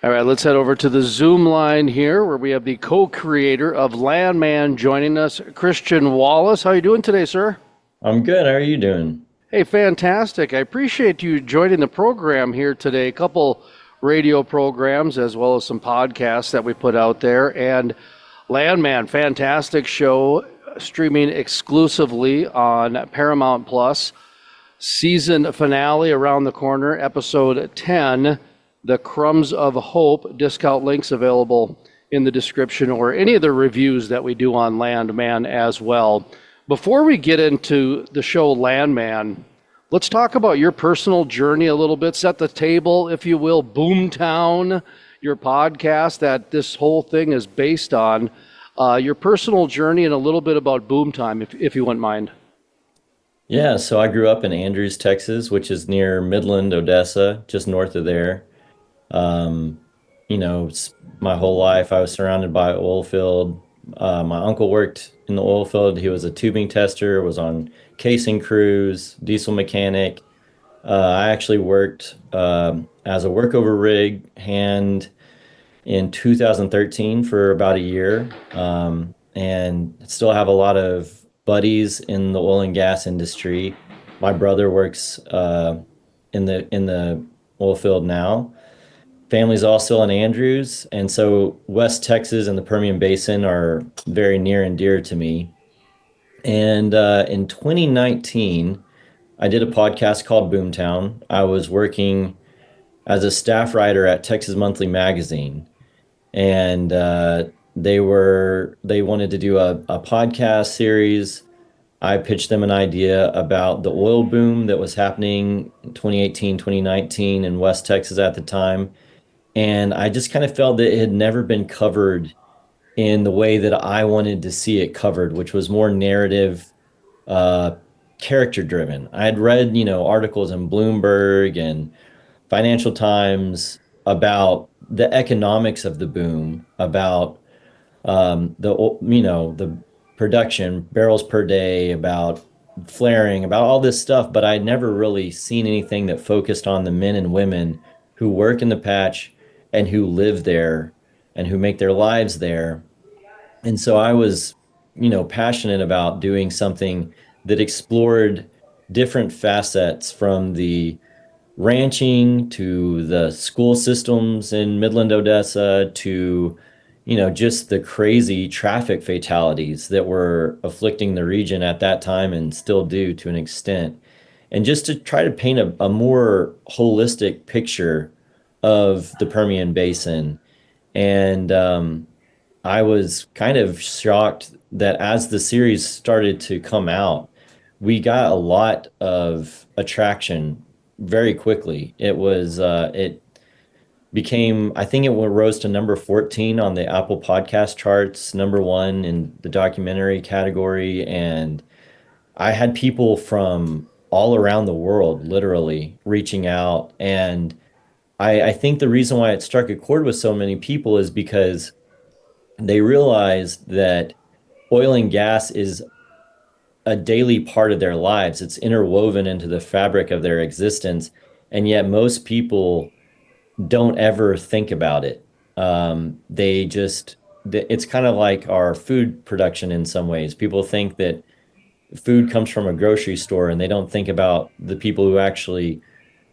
All right, let's head over to the Zoom line here where we have the co-creator of Landman joining us, Christian Wallace. How are you doing today, sir? I'm good. How are you doing? Hey, fantastic. I appreciate you joining the program here today. A couple radio programs as well as some podcasts that we put out there. And Landman, fantastic show, streaming exclusively on Paramount Plus. Season finale around the corner, episode 10, The Crumbs of Hope. Discount links available in the description or any of the reviews that we do on Landman as well. Before we get into the show Landman, let's talk about your personal journey a little bit. Set the table, if you will. Boomtown, your podcast that this whole thing is based on. Your personal journey and a little bit about Boomtime, if you wouldn't mind. Yeah, so I grew up in Andrews, Texas, which is near Midland, Odessa, just north of there. Um, my whole life I was surrounded by oil field. My uncle worked in the oil field. He was a tubing tester, was on casing crews, diesel mechanic. I actually worked as a workover rig hand in 2013 for about a year, and still have a lot of buddies in the oil and gas industry. My brother works in the oil field now. Family's all still in Andrews, and so West Texas and the Permian Basin are very near and dear to me. And in 2019, I did a podcast called Boomtown. I was working as a staff writer at Texas Monthly Magazine, and they wanted to do a podcast series. I pitched them an idea about the oil boom that was happening in 2018, 2019 in West Texas at the time. And I just kind of felt that it had never been covered in the way that I wanted to see it covered, which was more narrative, uh, character driven. I had read, articles in Bloomberg and Financial Times about the economics of the boom, about the production, barrels per day, about flaring, about all this stuff, but I'd never really seen anything that focused on the men and women who work in the patch and who live there and who make their lives there. And so I was, passionate about doing something that explored different facets from the ranching to the school systems in Midland, Odessa to, just the crazy traffic fatalities that were afflicting the region at that time and still do to an extent. And just to try to paint a more holistic picture of the Permian Basin. And I was kind of shocked that as the series started to come out, we got a lot of attraction very quickly. It became, I think it rose to number 14 on the Apple podcast charts, number one in the documentary category. And I had people from all around the world literally reaching out. And I think the reason why it struck a chord with so many people is because they realized that oil and gas is a daily part of their lives. It's interwoven into the fabric of their existence. And yet most people don't ever think about it. It's kind of like our food production in some ways. People think that food comes from a grocery store and they don't think about the people who actually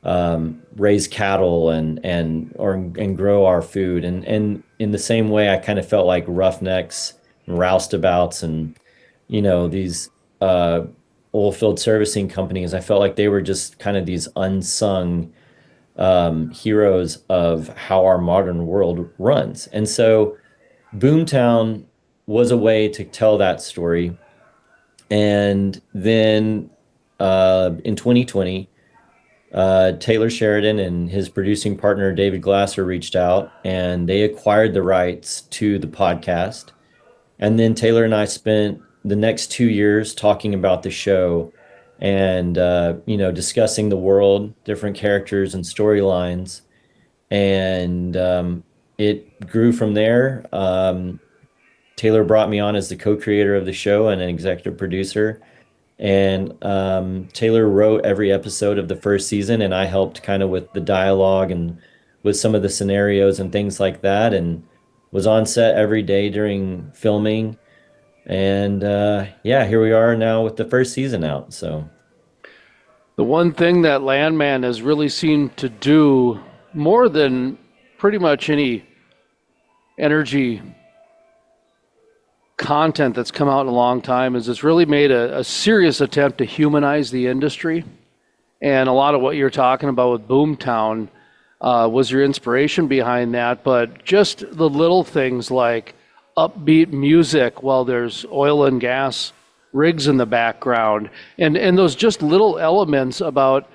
raise cattle and grow our food. And in the same way, I kind of felt like roughnecks and roustabouts and these uh, oil field servicing companies. I felt like they were just kind of these unsung heroes of how our modern world runs. And so Boomtown was a way to tell that story. And then in 2020, Taylor Sheridan and his producing partner David Glasser reached out and they acquired the rights to the podcast. And then Taylor and I spent the next 2 years talking about the show and discussing the world, different characters and storylines, and it grew from there. Taylor brought me on as the co-creator of the show and an executive producer. And Taylor wrote every episode of the first season, and I helped kind of with the dialogue and with some of the scenarios and things like that, and was on set every day during filming. And yeah, here we are now with the first season out. So The one thing that Landman has really seemed to do more than pretty much any energy content that's come out in a long time is it's really made a serious attempt to humanize the industry. And a lot of what you're talking about with Boomtown was your inspiration behind that. But just the little things like upbeat music while there's oil and gas rigs in the background, and those just little elements about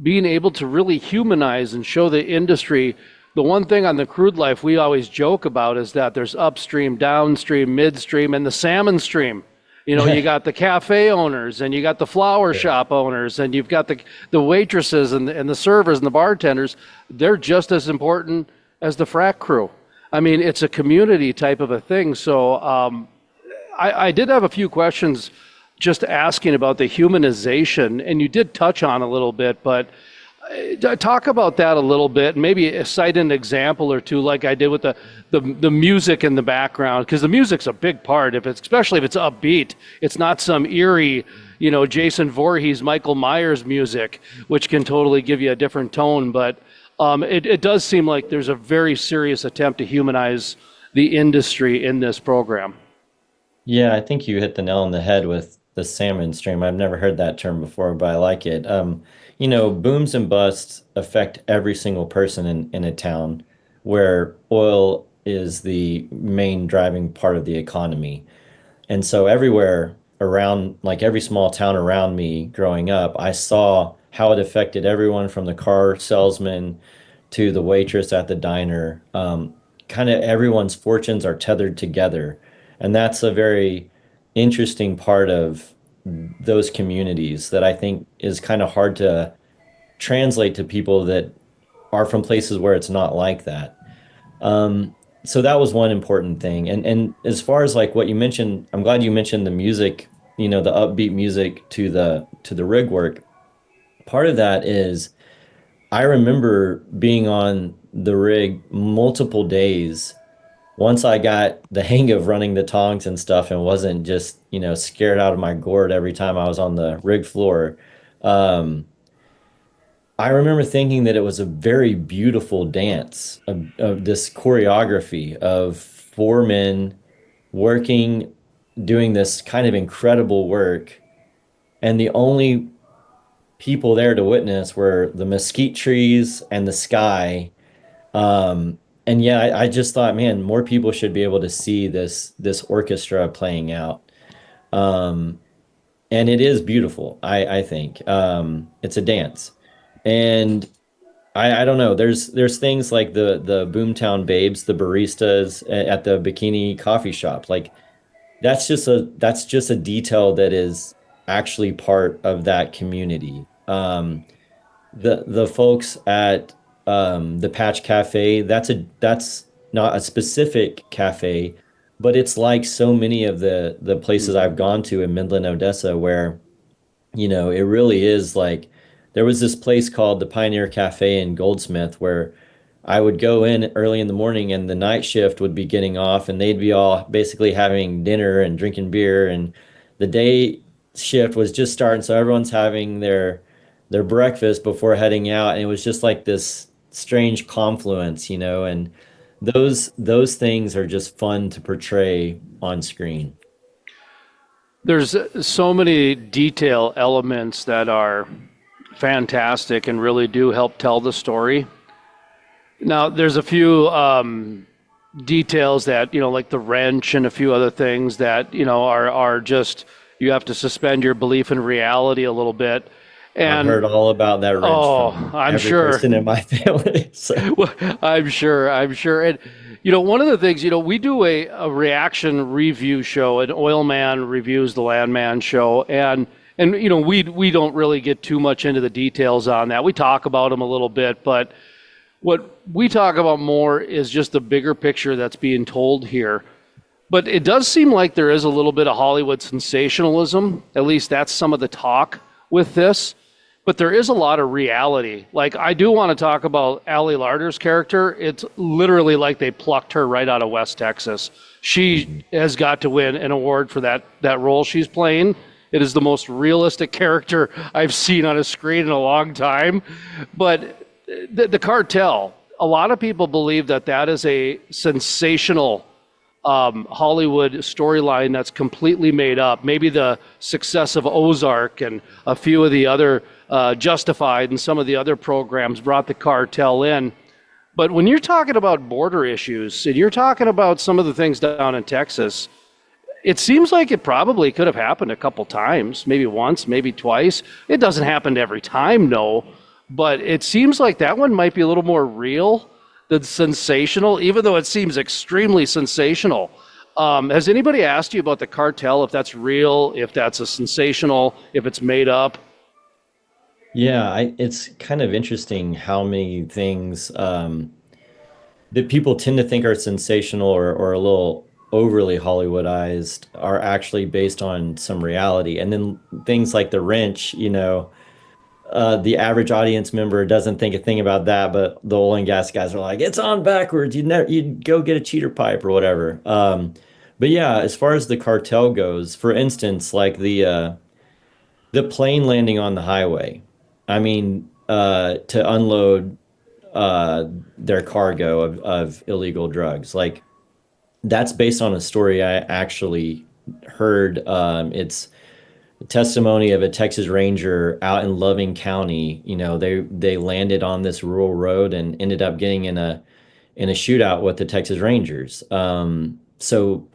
being able to really humanize and show the industry. The one thing on the Crude Life we always joke about is that there's upstream, downstream, midstream, and the salmon stream. You know, you got the cafe owners, and you got the flower shop owners, and you've got the waitresses and the servers and the bartenders. They're just as important as the frac crew. I mean, it's a community type of a thing. So I did have a few questions just asking about the humanization, and you did touch on a little bit, but talk about that a little bit, and maybe cite an example or two, like I did with the music in the background, because the music's a big part. Especially if it's upbeat, it's not some eerie, Jason Voorhees, Michael Myers music, which can totally give you a different tone. But it does seem like there's a very serious attempt to humanize the industry in this program. yeah, I think you hit the nail on the head with the salmon stream. I've never heard that term before, but I like it. Booms and busts affect every single person in a town where oil is the main driving part of the economy. And so everywhere around, like every small town around me growing up, I saw how it affected everyone from the car salesman to the waitress at the diner. Kind of everyone's fortunes are tethered together. And that's a very interesting part of those communities that I think is kind of hard to translate to people that are from places where it's not like that. So that was one important thing. And as far as like what you mentioned, I'm glad you mentioned the music, the upbeat music to the rig work. Part of that is I remember being on the rig multiple days once I got the hang of running the tongs and stuff and wasn't just, scared out of my gourd every time I was on the rig floor. I remember thinking that it was a very beautiful dance of this choreography of four men working, doing this kind of incredible work. And the only people there to witness were the mesquite trees and the sky. And yeah, I just thought, man, more people should be able to see this orchestra playing out. And it is beautiful, I think. It's a dance. And I don't know. There's things like the Boomtown Babes, the baristas at the bikini coffee shop. Like that's just a detail that is actually part of that community. The folks at the Patch Cafe, that's not a specific cafe, but it's like so many of the places I've gone to in Midland, Odessa, where it really is like there was this place called the Pioneer Cafe in Goldsmith where I would go in early in the morning and the night shift would be getting off and they'd be all basically having dinner and drinking beer, and the day shift was just starting, so everyone's having their breakfast before heading out, and it was just like this strange confluence, and those things are just fun to portray on screen. There's so many detail elements that are fantastic and really do help tell the story. Now, there's a few details that, like the wrench and a few other things that, are just, you have to suspend your belief in reality a little bit. I've And heard all about that wrench from I'm every sure. person in my family. So Well, I'm sure. And, one of the things, we do a reaction review show, an Oil Man reviews the Landman show. And we don't really get too much into the details on that. We talk about them a little bit, but what we talk about more is just the bigger picture that's being told here. But it does seem like there is a little bit of Hollywood sensationalism. At least that's some of the talk with this. But there is a lot of reality. Like, I do want to talk about Ali Larter's character. It's literally like they plucked her right out of West Texas. She has got to win an award for that role she's playing. It is the most realistic character I've seen on a screen in a long time. But the cartel, a lot of people believe that is a sensational Hollywood storyline that's completely made up. Maybe the success of Ozark and a few of the other Justified and some of the other programs brought the cartel in. But when you're talking about border issues and you're talking about some of the things down in Texas, it seems like it probably could have happened a couple times, maybe once, maybe twice. It doesn't happen every time, no, but it seems like that one might be a little more real than sensational, even though it seems extremely sensational. Has anybody asked you about the cartel, if that's real, if that's a sensational, if it's made up? Yeah, it's kind of interesting how many things that people tend to think are sensational or a little overly Hollywoodized are actually based on some reality. And then things like The Wrench, the average audience member doesn't think a thing about that, but the oil and gas guys are like, it's on backwards. You'd go get a cheater pipe or whatever. But yeah, as far as the cartel goes, for instance, like the plane landing on the highway. I mean, to unload their cargo of illegal drugs. Like that's based on a story I actually heard. It's testimony of a Texas Ranger out in Loving County. They landed on this rural road and ended up getting in a shootout with the Texas Rangers. So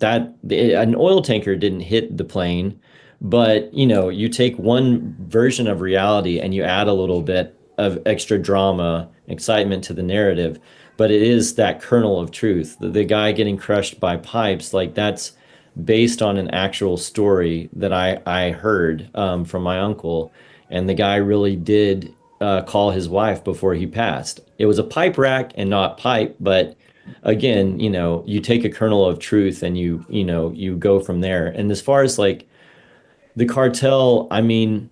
an oil tanker didn't hit the plane, but you take one version of reality and you add a little bit of extra drama, excitement to the narrative, but it is that kernel of truth. The guy getting crushed by pipes, like that's based on an actual story that I heard from my uncle, and the guy really did call his wife before he passed. It was a pipe rack and not pipe, but again, you take a kernel of truth and you go from there. And as far as like the cartel, I mean,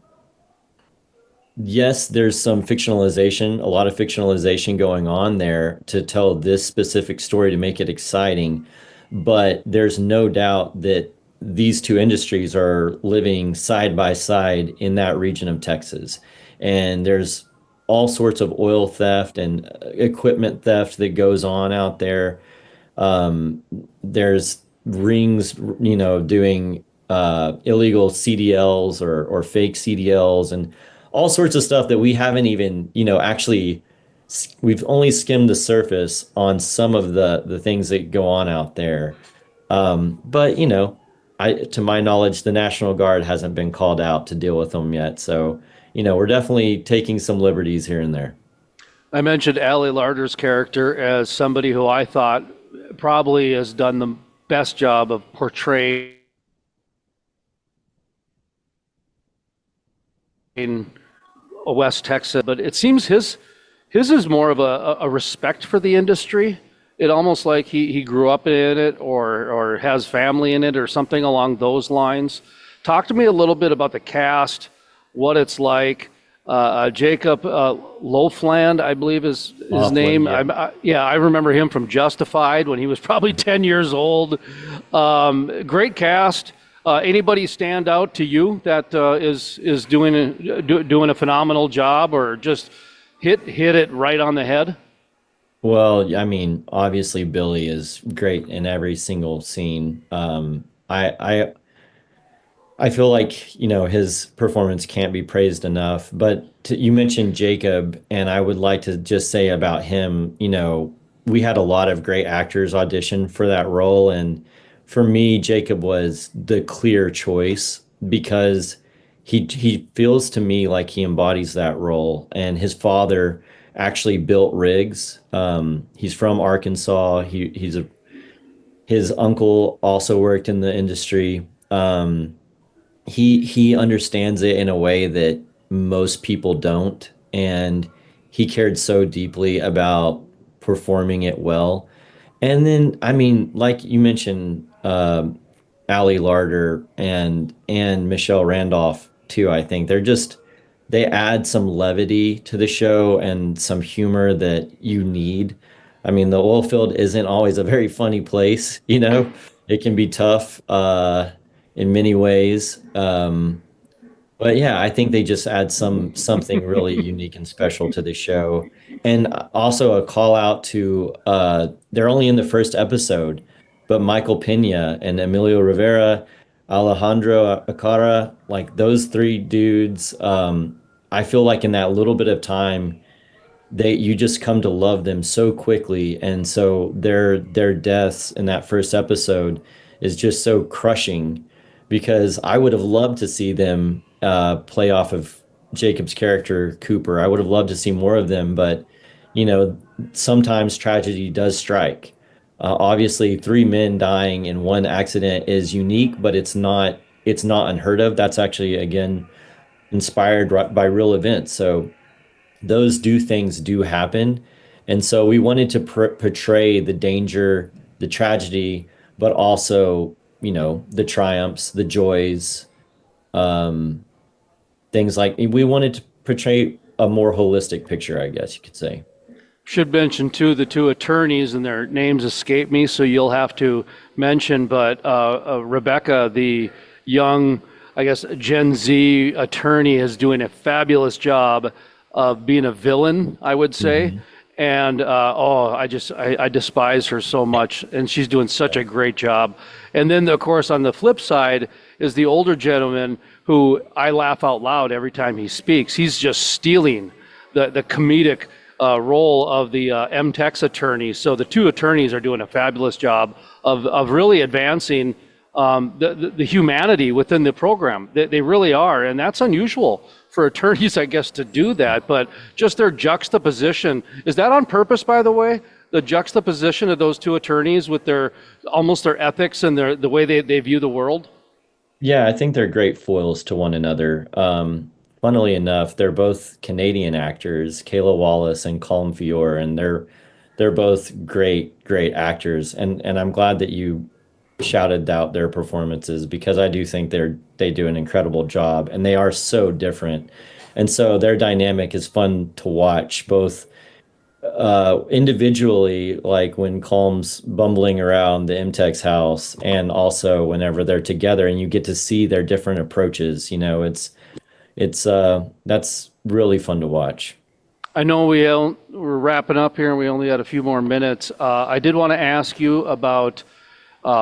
yes, there's some fictionalization, a lot of fictionalization going on there to tell this specific story to make it exciting. But there's no doubt that these two industries are living side by side in that region of Texas. And there's all sorts of oil theft and equipment theft that goes on out there. There's rings, doing illegal CDLs or fake CDLs and all sorts of stuff that we haven't even, actually, we've only skimmed the surface on some of the things that go on out there. But to my knowledge, the National Guard hasn't been called out to deal with them yet. So, we're definitely taking some liberties here and there. I mentioned Ali Larter's character as somebody who I thought probably has done the best job of portraying West Texas, but it seems his is more of a respect for the industry. It almost like he grew up in it or has family in it or something along those lines. Talk to me a little bit about the cast, what it's like. Jacob Loafland, I believe is his name. Yeah. I remember him from Justified when he was probably 10 years old. Great cast. Anybody stand out to you that is doing a phenomenal job or just hit it right on the head? Well, I mean, obviously Billy is great in every single scene. I feel like, his performance can't be praised enough. But you mentioned Jacob, and I would like to just say about him, we had a lot of great actors audition for that role. And for me, Jacob was the clear choice because he feels to me like he embodies that role. And his father actually built rigs. He's from Arkansas. His uncle also worked in the industry. He understands it in a way that most people don't, and he cared so deeply about performing it well. And then, I mean, like you mentioned, Ali Larter and Michelle Randolph too. I think they're just they add some levity to the show and some humor that you need. I mean, the oil field isn't always a very funny place, you know. It can be tough in many ways. But yeah, I think they just add something really unique and special to the show. And also a call out to they're only in the first episode, but Michael Pena and Emilio Rivera, Alejandro Acara, like those three dudes, I feel like in that little bit of time, they you just come to love them so quickly. And so their deaths in that first episode is just so crushing because I would have loved to see them play off of Jacob's character Cooper. I would have loved to see more of them, but you know, sometimes tragedy does strike. Obviously, three men dying in one accident is unique, but it's not unheard of. That's actually again inspired by real events. So those things do happen. And so we wanted to portray the danger, the tragedy, but also, you know, the triumphs, the joys, um, things like we wanted to portray a more holistic picture, I guess you could say. Should mention too the two attorneys, and their names escape me, so you'll have to mention. But Rebecca, the young, I guess, Gen Z attorney, is doing a fabulous job of being a villain, I would say. Mhm. And I despise her so much, and she's doing such a great job. And then, of course, on the flip side is the older gentleman who I laugh out loud every time he speaks. He's just stealing the comedic role of the MTEX attorney. So the two attorneys are doing a fabulous job of really advancing the humanity within the program. They really are, and that's unusual for attorneys, I guess, to do that. But just their juxtaposition, is that on purpose, by the way? The juxtaposition of those two attorneys with their almost their ethics and the way they view the world? Yeah, I think they're great foils to one another. Funnily enough, they're both Canadian actors, Kayla Wallace and Colm Feore, and they're both great actors. And I'm glad that you shouted out their performances because I do think they do an incredible job and they are so different. And so their dynamic is fun to watch both individually, like when Calm's bumbling around the MTech's house, and also whenever they're together and you get to see their different approaches. You know, it's that's really fun to watch. I know we're wrapping up here and we only had a few more minutes. I did want to ask you about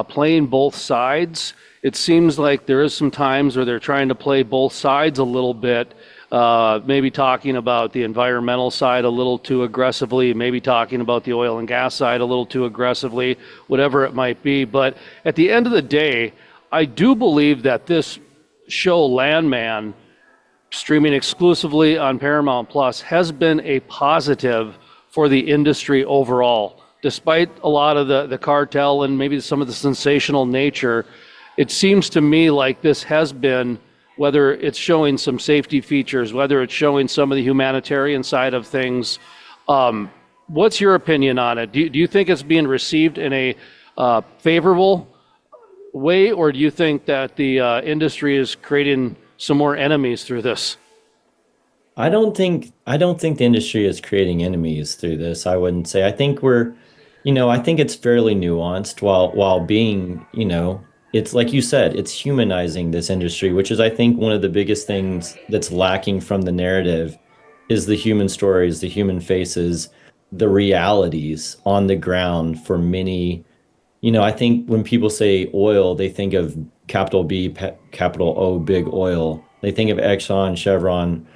playing both sides. It seems like there is some times where they're trying to play both sides a little bit, maybe talking about the environmental side a little too aggressively, maybe talking about the oil and gas side a little too aggressively, whatever it might be. But at the end of the day, I do believe that this show, Landman, streaming exclusively on Paramount Plus, has been a positive for the industry overall. Despite a lot of the cartel and maybe some of the sensational nature, it seems to me like this has been, whether it's showing some safety features, whether it's showing some of the humanitarian side of things. What's your opinion on it? Do you think it's being received in a favorable way, or do you think that the industry is creating some more enemies through this? I don't think the industry is creating enemies through this. I wouldn't say. I think I think it's fairly nuanced while being, it's like you said, it's humanizing this industry, which is I think one of the biggest things that's lacking from the narrative is the human stories, the human faces, the realities on the ground for many. I think when people say oil, they think of capital B, capital O, big oil. They think of Exxon, Chevron,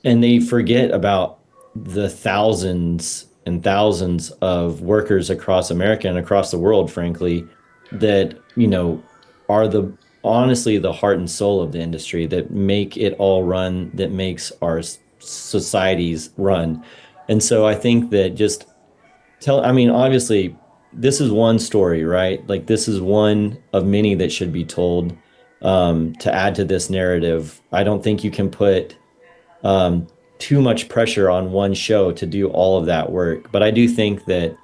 and they forget about the thousands and thousands of workers across America and across the world, frankly, that, are the honestly the heart and soul of the industry that make it all run, that makes our societies run. And so I think that just I mean, obviously, this is one story, right? Like, this is one of many that should be told to add to this narrative. I don't think you can put too much pressure on one show to do all of that work. But I do think that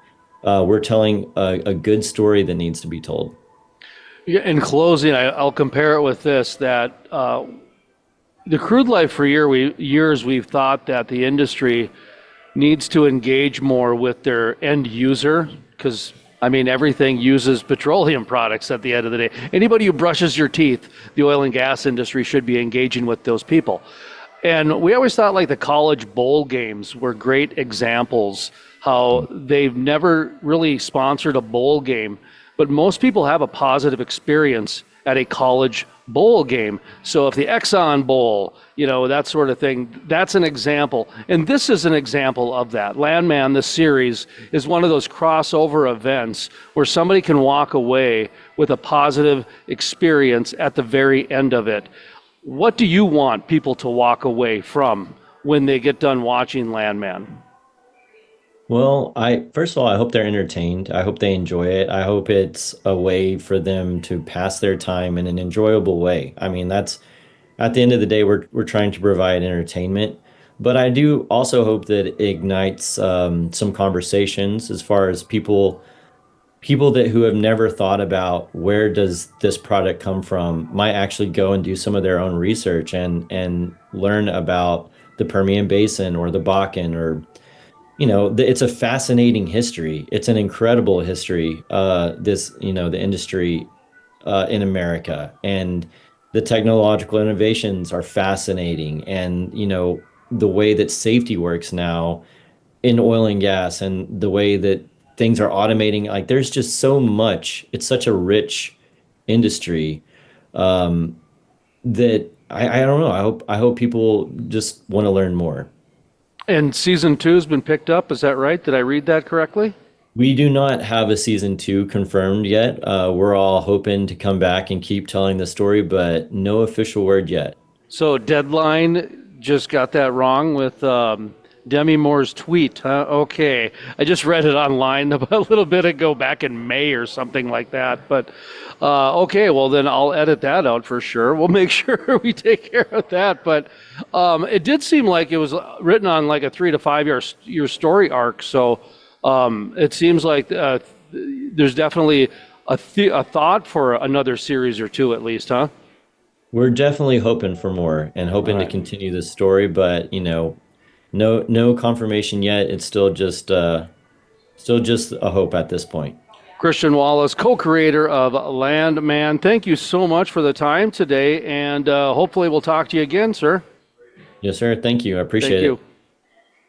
we're telling a good story that needs to be told. Yeah, in closing, I'll compare it with this, that The Crude Life for years we've thought that the industry needs to engage more with their end user because I mean everything uses petroleum products at the end of the day. Anybody who brushes your teeth, the oil and gas industry should be engaging with those people. And we always thought like the college bowl games were great examples how they've never really sponsored a bowl game, but most people have a positive experience at a college bowl game. So if the Exxon Bowl, that sort of thing, that's an example. And this is an example of that. Landman, the series, is one of those crossover events where somebody can walk away with a positive experience at the very end of it. What do you want people to walk away from when they get done watching Landman? Well, first of all, I hope they're entertained. I hope they enjoy it. I hope it's a way for them to pass their time in an enjoyable way. I mean, that's at the end of the day, we're trying to provide entertainment, but I do also hope that it ignites some conversations as far as people that who have never thought about where does this product come from might actually go and do some of their own research and learn about the Permian Basin or the Bakken or it's a fascinating history. It's an incredible history. The industry in America and the technological innovations are fascinating. And, the way that safety works now in oil and gas and the way that things are automating, like there's just so much. It's such a rich industry that I don't know. I hope people just want to learn more. And season 2 has been picked up. Is that right? Did I read that correctly? We do not have a season 2 confirmed yet. We're all hoping to come back and keep telling the story, but no official word yet. So Deadline just got that wrong with Demi Moore's tweet. Huh? Okay. I just read it online a little bit ago, back in May or something like that. But okay, well then I'll edit that out for sure. We'll make sure we take care of that. But it did seem like it was written on like a 3 to 5 year story arc. So it seems like there's definitely a thought for another series or two at least, huh? We're definitely hoping for more and hoping to continue this story, but no confirmation yet. It's still just a hope at this point. Christian Wallace, co-creator of Landman. Thank you so much for the time today, and hopefully we'll talk to you again, sir. Yes, sir. Thank you. I appreciate it. Thank you.